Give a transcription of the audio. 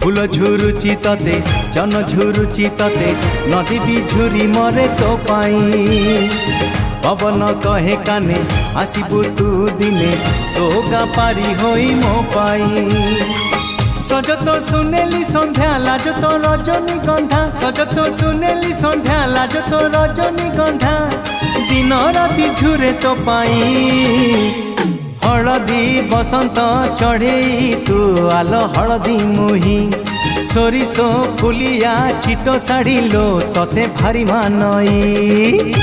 फूल झुरुची तते जन झुरुची तते नदी भी झुरी मरे तो पाई पवन कहे काने आसबू तू दिने तो गा पारी होई मो पाई सज तो सुनेली संध्या लाज तो रजनी गंधा सज तो सुनेली संध्या लाज तो रजनी गंधा दिन राति झुरे तो पाई हलदी बसंत चढ़े तू आल हलदी मुही सोरिसो फुलिया छिटो साड़ी लो तते भारी मानई।